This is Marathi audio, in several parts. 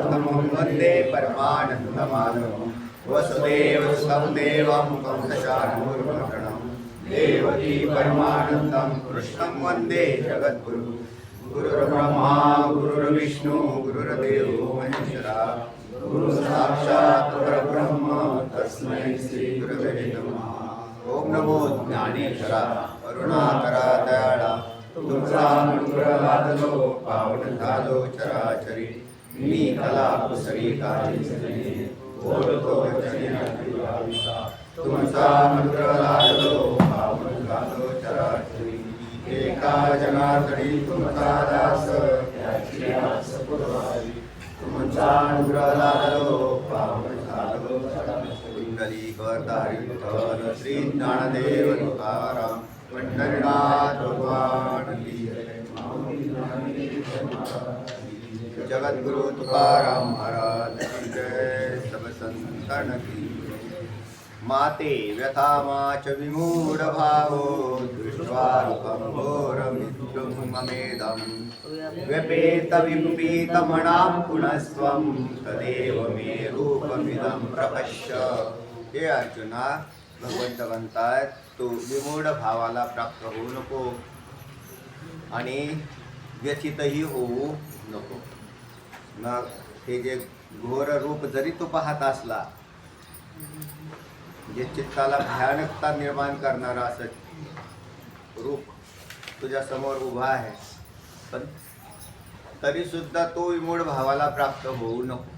पुरुषोत्तमं वन्दे परमानन्दमाधवं वसुदेवसुतं देवं कंसचाणूरमर्दनं देवकी परमानन्दं कृष्णं वन्दे जगद्गुरुं गुरुर्ब्रह्मा गुरुर्विष्णु गुरुर्देवो महेश्वरा गुरु साक्षात् परब्रह्म तस्मै श्री गुरवे नमः। ओम नमो ज्ञानेश्वरा करुणाकरा दयाळा तुमचा अनुग्रह लादलो पावन झालो चराचरी मी कला कुसरी काळी बोलतो तुमचा अनुग्रह लादलो पावन झालो चराचरी एका जनार्दनी तुमचा दास त्याची आस पुरवावी तुमचा अनुग्रह लादलो पावन झालो चराचरी कुंडलीकधारी विठ्ठल श्री ज्ञानदेव तुकाराम पंढरीनाथ भगवान की जगद्गुरु तुकाराम महाराज की जय। सब संतन की माते व्यथामाच विमूढ भावो दृष्ट्वा रूपं घोरमित्युं ममेदं व्यपेत विमुपीत मनां पुनस्त्वं तदेव मे रूपमिदं प्रपश्य। हे अर्जुना, भगवंत म्हणतात तू विमूढ भावाला प्राप्त होऊ नको आणि व्यथितही होऊ नको। मग हे जे घोर रूप जरी तू पाहत असला, जे चित्ताला भयानकता निर्माण करणारा असं रूप तुझ्या समोर उभा आहे, पण तरी सुद्धा तो विमूढ भावाला प्राप्त होऊ नको।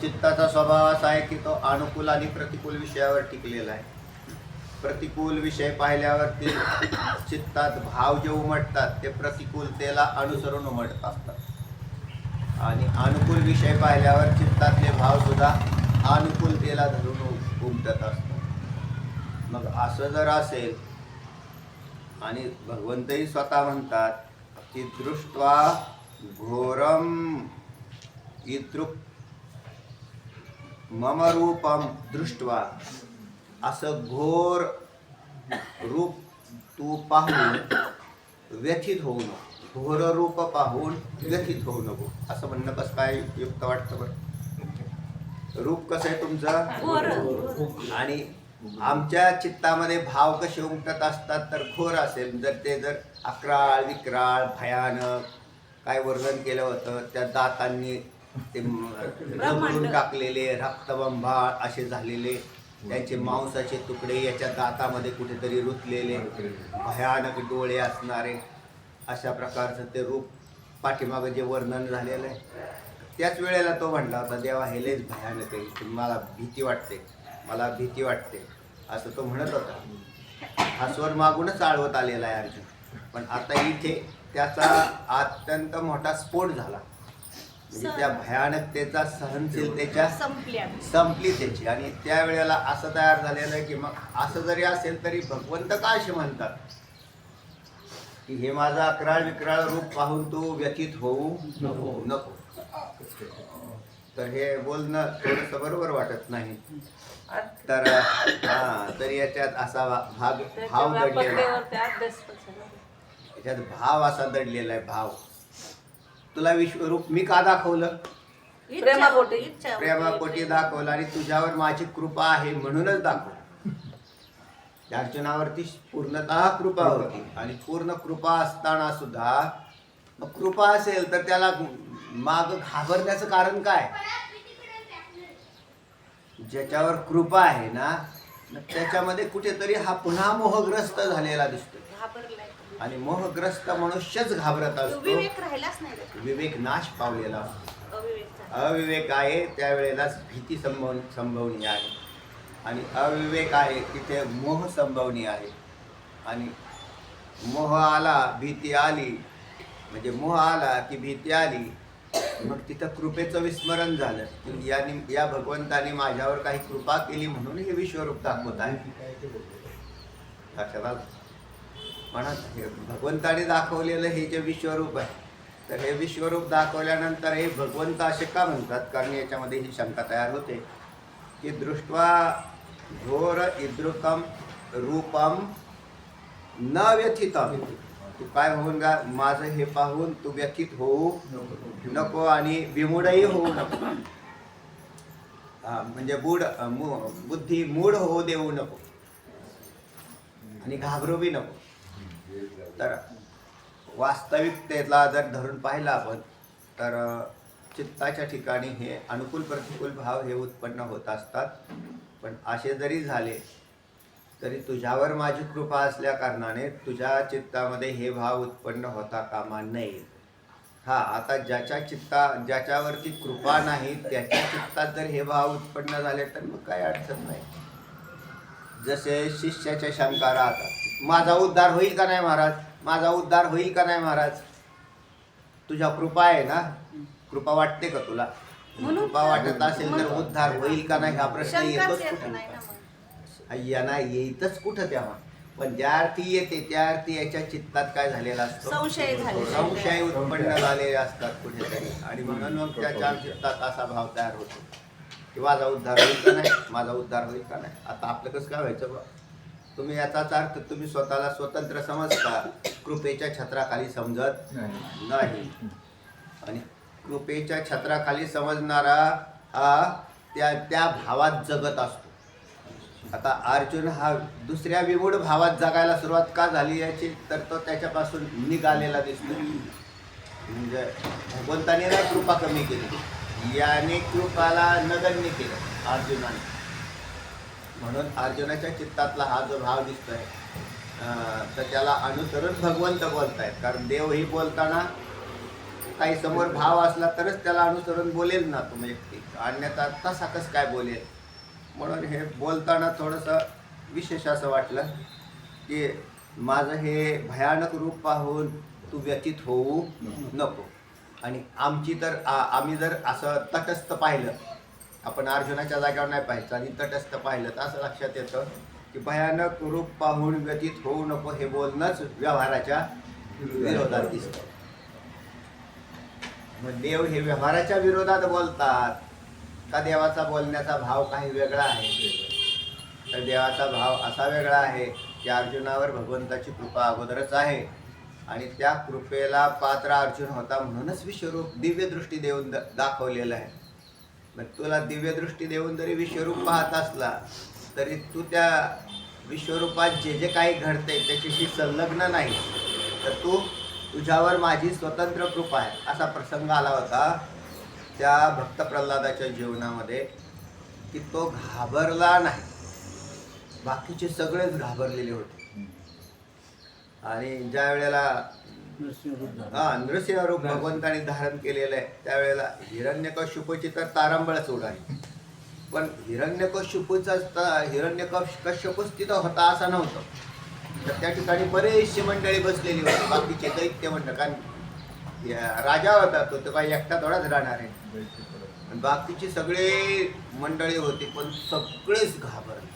चित्ताचा स्वभाव असा आहे की तो अनुकूल आणि प्रतिकूल विषयावर टिकलेला आहे। प्रतिकूल विषय पाहिल्यावरती चित्तात भाव जे उमटतात ते प्रतिकूलतेला अनुसरून उमटत असतात आणि अनुकूल विषय पाहिल्यावर चित्तातले भाव सुद्धा अनुकूलतेला धरून उमटत असतात। मग असं जर असेल, आणि भगवंतही स्वतः म्हणतात की दृष्ट्वा घोरम इदृक् मम रूपम दृष्ट्वा, असं घोर रूप तू पाहून व्यथित होऊ नको। घोर रूप पाहून व्यथित होऊ नको असं म्हणणं कसं काय युक्त वाटतं बरं? रूप कसं आहे तुमचं? आणि आमच्या चित्तामध्ये भाव कसे उमटत असतात तर घोर असेल, जर अक्राळ विक्राळ भयानक काय वर्णन केलं होतं, त्या दातांनी ते रगडून टाकलेले रक्तबंबाळ असे झालेले, त्यांचे मांसाचे तुकडे याच्या दातामध्ये कुठेतरी रुतलेले, भयानक डोळे असणारे, अशा प्रकारचं ते रूप पाठीमागं जे वर्णन झालेलं आहे, त्याच वेळेला तो म्हणला होता देवा हे लयच भयानक आहे, मला भीती वाटते, मला भीती वाटते असं तो म्हणत होता। हा स्वर मागूनच आळवत आलेला आहे अर्जुन, पण आता इथे त्याचा अत्यंत मोठा स्फोट झाला, म्हणजे त्या भयानकतेचा सहनशीलतेच्या संपली त्याची। आणि त्यावेळेला असं तयार झालेलं आहे की मग असं जरी असेल तरी भगवंत का असे म्हणतात की हे माझं अक्राळ विक्राळ रूप पाहून तू व्यथित होऊ नको। तर हे बोलणं थोडंसं बरोबर वाटत नाही। तर तर याच्यात असा भाव दडलेला, याच्यात भाव असा दडलेला आहे। भाव तुला विश्वरूप मी का दाखवलं? प्रेमापोटी दाखवलं आणि तुझ्यावर माझी कृपा आहे म्हणूनच दाखवलं। अर्जुनावरती पूर्णतः कृपा होती आणि पूर्ण कृपा असताना सुद्धा मग कृपा असेल तर त्याला माग घाबरण्याचं कारण काय? ज्याच्यावर कृपा आहे ना त्याच्यामध्ये कुठेतरी हा पुन्हा मोहग्रस्त झालेला दिसतो आणि मोहग्रस्त मनुष्यच घाबरत असतो, विवेक नाश पावलेला असतो। अविवेक आहे त्यावेळेलाच भीती संभवनी आहे आणि अविवेक आहे तिथे मोह संभवनी आहे। आणि मोह आला भीती आली, म्हणजे मोह आला की भीती आली, मग तिथं कृपेचं विस्मरण झालं। या भगवंताने माझ्यावर काही कृपा केली म्हणून हे विश्वरूप दाखवत आहे। लक्षात आलं? म्हणा भगवंताने दाखवलेलं हे जे विश्वरूप आहे, तर हे विश्वरूप दाखवल्यानंतर हे भगवंत असे का म्हणतात? कारण याच्यामध्ये ही शंका तयार होते की दृष्ट्वा घोर इदृकम रूपम न व्यथितम, तू काय होऊन गा माझं हे पाहून तू व्यथित होऊ नको आणि विमूढही होऊ नको. म्हणजे बुद्धी मूढ होऊ देऊ नको आणि घाबरू बी नको. तर वास्तविकतेला जर धरून पाहिलं आपण तर चित्ताच्या ठिकाणी हे अनुकूल प्रतिकूल भाव हे उत्पन्न होत असतात. पण असे जरी झाले तरी तुझ्यावर माझी कृपा असल्या कारणाने तुझ्या चित्तामध्ये हे भाव उत्पन्न होता कामा नये. आता ज्याच्यावरती कृपा नाही त्याच्या चित्तात जर हे भाव उत्पन्न झाले तर मग काही अडचण नाही. जसे शिष्याच्या शंका राहतात, माझा उद्धार होईल का नाही महाराज, माझा उद्धार होईल का नाही महाराज. तुझ्या कृपा आहे ना, कृपा वाटते का तुला, कृपा वाटत असेल तर उद्धार होईल का नाही हा प्रश्न येतोच कुठं, यांना येतच कुठं तेव्हा. पण ज्या अर्थी येते त्या अर्थी याच्या चित्तात काय झालेला असतो, संशय उत्पन्न झालेले असतात कुठेतरी. आणि म्हणून मग त्याच्या चित्तात असा भाव तयार होतो की माझा उद्धार होईल का नाही, माझा उद्धार होईल का नाही. आता आपलं कसं काय व्हायचं बा, तुम्ही याचाच अर्थ तुम्ही स्वतःला स्वतंत्र समजता, कृपेच्या छत्राखाली समजत नाही. आणि कृपेच्या छत्राखाली समजणारा हा त्या भावात जगत असतो. आता अर्जुन हा दुसऱ्या विमूढ भावात जगायला सुरुवात का झाली याची तर तो त्याच्यापासून निघालेला दिसतो. म्हणजे भगवंताने नाही कृपा कमी केली, याने कृपाला नगण्य केलं अर्जुनाने. म्हणून अर्जुनाच्या चित्तातला हा जो भाव दिसतोय तर त्याला अनुसरून भगवंत बोलतायत. कारण देवही बोलताना काही समोर भाव असला तरच त्याला अनुसरून बोलेल ना तो व्यक्ती, अन्यथा तसा कसं काय बोलेल. म्हणून हे बोलताना थोडंसं विशेष असं वाटलं की माझं हे भयानक रूप पाहून तू व्यथित होऊ नको. आणि आम्ही जर असं तटस्थ पाहिलं, आपण अर्जुनाच्या जागेवर नाही पाहायचं आणि तटस्थ पाहिलं तर असं लक्षात येतं की भयानक रूप पाहून व्यथित होऊ नको हे बोलणंच व्यवहाराच्या विरोधात दिसतं. मग देव हे व्यवहाराच्या विरोधात बोलतात का देवाचा बोलण्याचा भाव काही वेगळा आहे. तर देवाचा भाव असा वेगळा आहे की अर्जुनावर भगवंताची कृपा अगोदरच आहे आणि त्या कृपेला पात्र अर्जुन होता म्हणूनच विश्वरूप दिव्य दृष्टी देऊन दाखवलेलं आहे. मग तुला दिव्य दृष्टी देऊन जरी विश्वरूप पाहत असला तरी तू त्या विश्वरूपात जे जे काही घडते त्याच्याशी संलग्न नाही. तर तुझ्यावर माझी स्वतंत्र कृपा आहे असा प्रसंग आला होता त्या भक्त प्रल्हादाच्या जीवनामध्ये की तो घाबरला नाही. बाकीचे सगळेच घाबरलेले होते. आणि ज्या वेळेला नृसिंह रूप भगवंताने धारण केलेलं आहे त्यावेळेला हिरण्यकश्यपूची तर तारंबळच उडाली. पण हिरण्यकश्यपूच तिथं होता असं नव्हतं. तर त्या ठिकाणी बरेचशी मंडळी बसलेली होती, बाकीचे दैत्य मंडळ. कारण राजा होता तो काही एकटा थोडाच राहणार आहे. बाकीची सगळे मंडळी होती पण सगळेच घाबरले.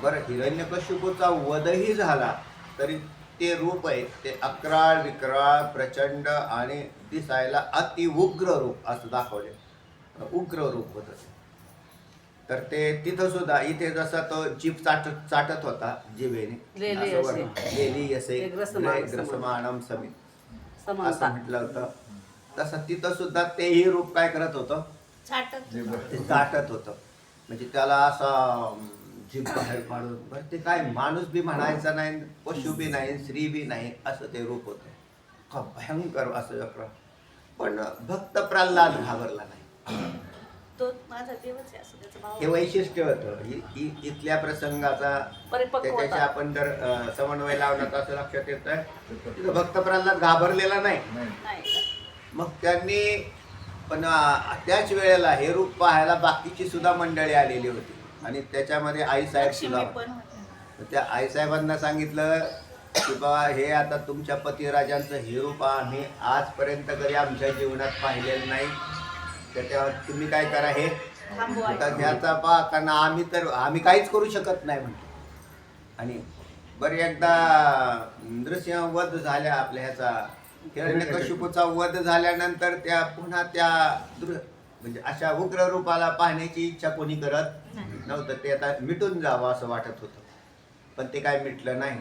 बरं, हिरण्यकश्यपूचा वधही झाला तरी ते रूप आहे ते अक्राळ विक्राळ प्रचंड आणि दिसायला अति उग्र रूप असं दाखवले, उग्र रूप होतं. तर ते तिथं सुद्धा इथे जसा तो जीभ चाटत होता जिभेने ग्रसमानम समित असं म्हटलं होतं, तसं तिथं सुद्धा तेही रूप काय करत होतं, चाटत होतं. म्हणजे त्याला असा जीभ बाहेर पाडून, बरं ते काय माणूस बी म्हणायचा नाही, पशु बी नाही, स्त्री बी नाही, असं ते रूप होतं. का भयंकर असं. पण भक्त प्रल्हाद घाबरला नाही. हे वैशिष्ट्य होतं इथल्या प्रसंगाचा. त्याच्याशी आपण जर समन्वय लावला तर असं लक्षात येतं तिथं भक्त प्रल्हाद घाबरलेला नाही. मग त्यांनी पण त्याच वेळेला हे रूप पाहायला बाकीची सुद्धा मंडळी आलेली होती आणि त्याच्यामध्ये आईसाहेब सुद्धा. त्या आईसाहेबांना सांगितलं की बाबा हे आता तुमच्या पतिराजांचं हे रूप आम्ही आजपर्यंत कधी आमच्या जीवनात पाहिलेलं नाही, त्याच्यावर तुम्ही काय करा हे घ्यायचा पा, कारण आम्ही काहीच करू शकत नाही म्हणतो. आणि बरं एकदा नृसिंह वध झाल्या आपल्या ह्याचा हिरण्यकश्यपूचा वध झाल्यानंतर त्या पुन्हा त्या म्हणजे अशा उग्र रूपाला पाहण्याची इच्छा कोणी करत नव्हतं. ते आता मिटून जावं असं वाटत होतं, पण ते काय मिटलं नाही.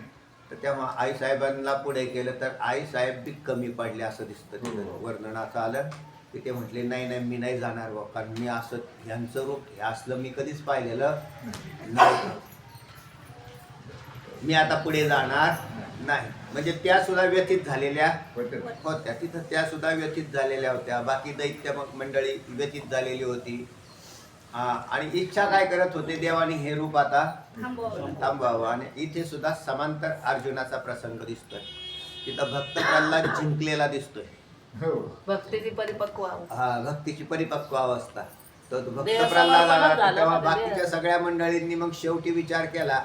तर तेव्हा आईसाहेबांना पुढे केलं तर आईसाहेब बी कमी पडले असं दिसतं तिथं वर्णनाचं आलं की ते म्हटले नाही नाही मी नाही जाणार बा, कारण मी असं ह्यांचं रूप हे असलं मी कधीच पाहिलेलं नाही, मी आता पुढे जाणार नाही. म्हणजे त्या सुद्धा व्यथित झालेल्या होत्या तिथं, त्या सुद्धा व्यथित झालेल्या होत्या. बाकी दैत्य मंडळी व्यथित झालेली होती. आणि इच्छा काय करत होते, देवाने हे रूप आता थांबवावं. आणि इथे सुद्धा समांतर अर्जुनाचा प्रसंग दिसतोय. तिथं भक्त प्रल्हाद जिंकलेला दिसतोय. भक्तीची परिपक्व भक्तीची परिपक्व अवस्था. तो भक्त प्रल्हाद आला तेव्हा बाकीच्या सगळ्या मंडळींनी मग शेवटी विचार केला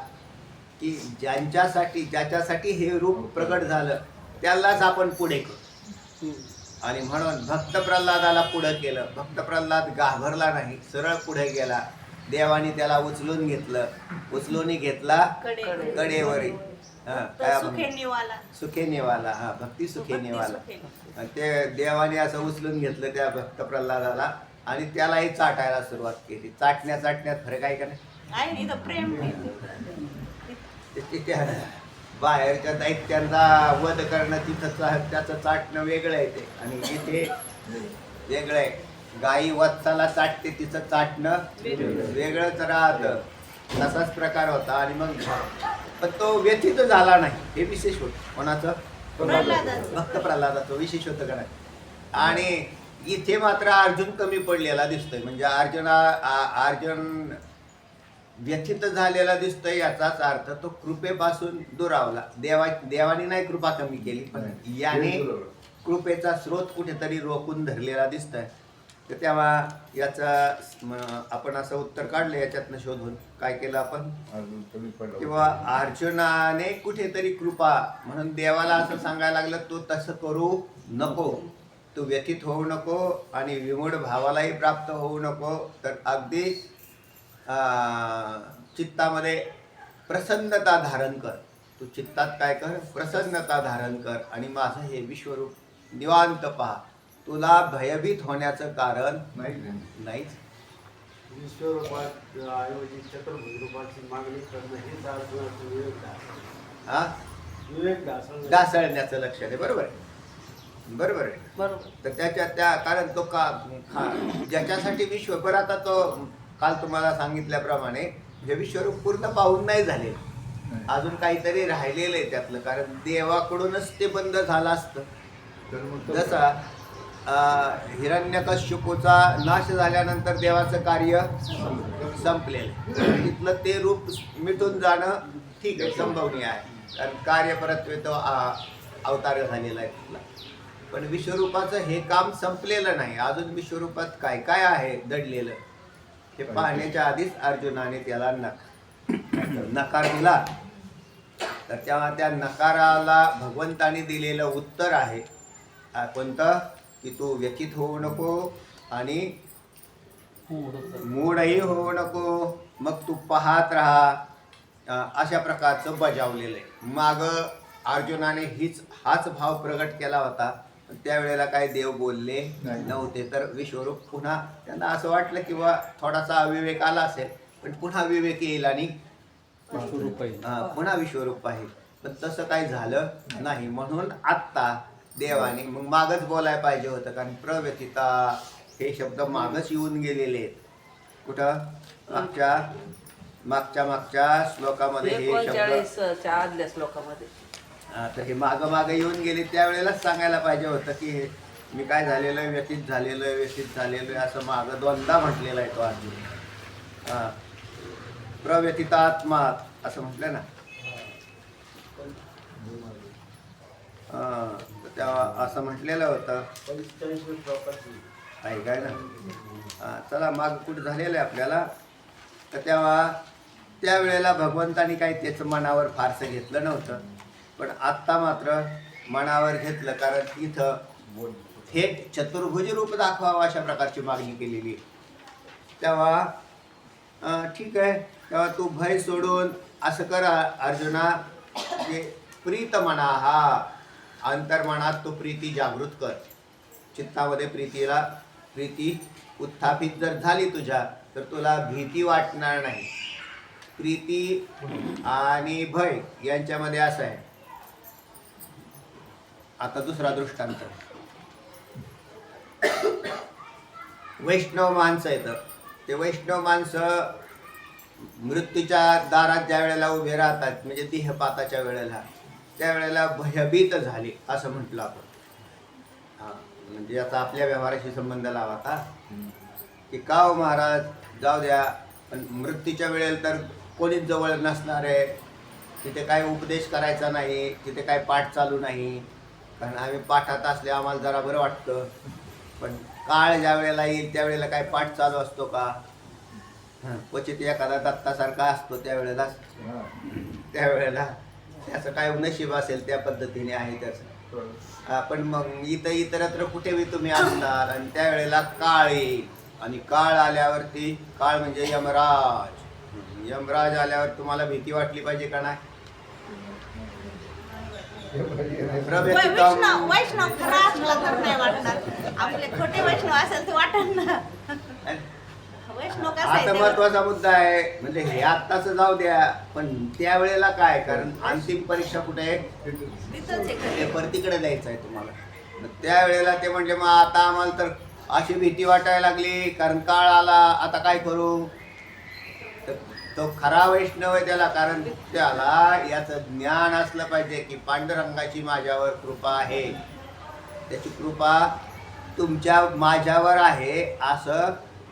की ज्याच्यासाठी हे रूप प्रगट झालं त्यालाच आपण पुढे करू. आणि म्हणून भक्त प्रल्हादाला पुढे केलं. भक्त प्रल्हाद घाबरला नाही, सरळ पुढे गेला. देवाने त्याला उचलून घेतला कडेवरी. सुखेनेवाला. भक्ती सुखेनेवाला. ते देवाने असं उचलून घेतलं त्या भक्त प्रल्हादाला आणि त्यालाही चाटायला सुरुवात केली. चाटण्यात फरक आहे का नाही? बाहेरच्या दैत्यांचा वध करणं तिथं त्याचं चाटणं वेगळं आहे ते, आणि इथे वेगळं आहे. गाई वत्साला चाटते तिचं चाटणं वेगळंच राहतं. तसाच प्रकार होता. आणि मग पण तो व्यथित झाला नाही, हे विशेष होतं. कोणाचं? भक्त प्रल्हादाचं विशेष होतं का नाही? आणि इथे मात्र अर्जुन कमी पडलेला दिसतोय. म्हणजे अर्जुन व्यथित झालेला दिसतोय. याचाच अर्थ तो कृपेपासून दुरावला. देवाने नाही कृपा कमी केली, पण याने कृपेचा स्रोत कुठेतरी रोखून धरलेला दिसतोय. तर तेव्हा याचं आपण असं उत्तर काढलं याच्यातनं शोधून. काय केलं आपण? किंवा अर्जुनाने कुठेतरी कृपा म्हणून देवाला असं सांगायला लागलं, तू तसं करू नको, तू व्यथित होऊ नको आणि विमूढ भावालाही प्राप्त होऊ नको. तर अगदी चित्तामध्ये प्रसन्नता धारण कर. तू चित्तात काय कर? प्रसन्नता धारण कर. आणि माझं हे विश्वरूप निवांत पहा. तुला भयभीत होण्याचं कारण नाहीच. विश्वरूपात ऐवजी चतुर्भुज रूपाची मागणी करणं हेच अर्जुनाचं विवेक ढासळण्याचं लक्षण आहे. बरोबर आहे. तर त्या कारण तो ज्याच्यासाठी विश्वभर, आता तो काल तुम्हाला सांगितल्याप्रमाणे हे विश्वरूप पूर्ण पाहून नाही झाले, अजून काहीतरी राहिलेलं आहे त्यातलं. कारण देवाकडूनच ते बंद झालं असतं. जसा हिरण्यकश्यपूचा नाश झाल्यानंतर देवाचं कार्य संपलेलं, तिथलं ते रूप मिटून जाणं ठीक आहे, संभवनीय आहे. कारण कार्य परत्वे तो अवतार झालेला आहे तिथला. पण विश्वरूपाचं हे काम संपलेलं नाही. अजून विश्वरूपात काय काय आहे दडलेलं हे पाहण्याच्या आधीच अर्जुनाने त्याला नकार दिला. तर तेव्हा त्या नकाराला भगवंताने दिलेलं उत्तर आहे कोणतं? की तू व्यथित होऊ नको आणि मूढही होऊ नको, मग तू पाहत राहा, अशा प्रकारचं बजावलेलं आहे. माग अर्जुनाने हाच भाव प्रगट केला होता. त्यावेळेला काय देव बोलले नव्हते. तर विश्वरूप पुन्हा त्यांना असं वाटलं किंवा थोडासा अविवेक आला असेल, पण पुन्हा विवेक येईल आणि पुन्हा विश्वरूप पाहिजे. पण तसं काही झालं नाही. म्हणून आत्ता देवाने मग मागच बोलायला पाहिजे होतं. कारण प्रव्यथिता हे शब्द मागच येऊन गेलेले आहेत. कुठं? मागच्या श्लोकामध्ये हे शब्द आदल्या श्लोकामध्ये. तर हे मागं येऊन गेले. त्यावेळेलाच सांगायला पाहिजे होतं की मी काय झालेलं आहे, व्यथित झालेलं आहे असं मागं दोनदा म्हटलेलं आहे तो अर्जुन. प्रव्यथितात्मा असं म्हटलं ना. तेव्हा असं म्हटलेलं होतं काय ना. चला माग कुठं झालेलं आहे आपल्याला. तर तेव्हा त्यावेळेला भगवंतानी काही त्याचं मनावर फारसं घेतलं नव्हतं. पण आत्ता मात्र मनावर घेतलं. कारण इथं थेट चतुर्भुज रूप दाखवावं अशा प्रकारची मागणी केलेली. तेव्हा ठीक आहे. तेव्हा तू भय सोडून असं कर अर्जुना, की प्रीत मना हा अंतर्मनात तू प्रीती जागृत कर. चित्तामध्ये प्रीती उत्थापित जर झाली तुझ्या, तर तुला भीती वाटणार नाही. प्रीती आणि भय यांच्यामध्ये असं आहे आता दुसरा दृष्टांत. वैष्णव माणसं येतं, ते वैष्णव माणसं मृत्यूच्या दारात ज्या वेळेला उभे राहतात, म्हणजे देहपाताच्या वेळेला, त्यावेळेला भयभीत झाले असं म्हटलं आपण. हा, म्हणजे आता आपल्या व्यवहाराशी संबंध लावा की का हो महाराज, जाऊ द्या, पण मृत्यूच्या वेळेला तर कोणीच जवळ नसणार आहे, तिथे काय उपदेश करायचा नाही, तिथे काय पाठ चालू नाही, कारण आम्ही पाठात असले आम्हाला जरा बरं वाटतं. पण काळ ज्या वेळेला येईल त्यावेळेला काय पाठ चालू असतो का? क्वचित एखादा दत्तासारखा असतो त्यावेळेला त्याचं काय नशीब असेल त्या पद्धतीने आहे त्याचं. पण मग इतरत्र कुठेही तुम्ही असणार आणि त्यावेळेला काळ येईल, आणि काळ आल्यावरती, काळ म्हणजे यमराज, यमराज आल्यावर तुम्हाला भीती वाटली पाहिजे का नाही? वैष्णव वैष्णव खरा असला तर नाही वाटणार. आपले खोटे वैष्णव असेल ते वाटत ना. वैष्णव कसा आता आहे महत्वाचा मुद्दा आहे, म्हणजे हे आत्ताच जाऊ द्या, पण त्यावेळेला काय, कारण अंतिम परीक्षा कुठे आहे? तिथंच आहे. पेपर तिकडे द्यायचा आहे तुम्हाला. मग त्यावेळेला ते म्हणजे मग आता आम्हाला तर अशी भीती वाटायला लागली, कारण काळ आला, आता काय करू? तर तो खरा वैष्णव आहे त्याला, कारण त्याला याचं ज्ञान असलं पाहिजे की पांडुरंगाची माझ्यावर कृपा आहे, त्याची कृपा तुमच्या माझ्यावर आहे,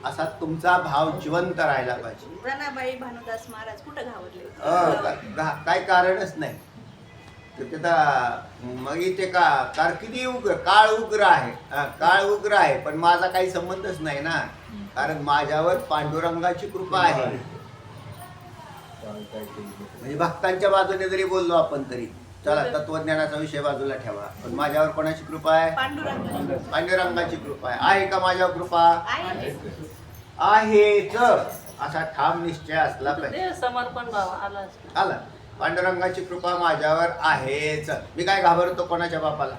असा तुमचा भाव जिवंत राहायला पाहिजे. ब्रणाबाई भानुदास महाराज कुठं घावरले? काय कारणच नाही. तर तिथं मग इथे का किती उग्र, काळ उग्र आहे, काळ उग्र आहे, पण माझा काही संबंधच नाही ना, कारण माझ्यावर पांडुरंगाची कृपा आहे. म्हणजे भक्तांच्या बाजूने जरी बोललो आपण तरी चला, तत्वज्ञानाचा विषय बाजूला ठेवा, पण माझ्यावर कोणाची कृपा आहे? पांडुरंग पांडुरंगाची कृपा आहे. आहे का माझ्यावर कृपा? आहे. आहेच, असा ठाम निश्चय असला पाहिजे. ते समर्पण भाव आला आला, पांडुरंगाची कृपा माझ्यावर आहेच. मी काय घाबरतो कोणाच्या बापाला?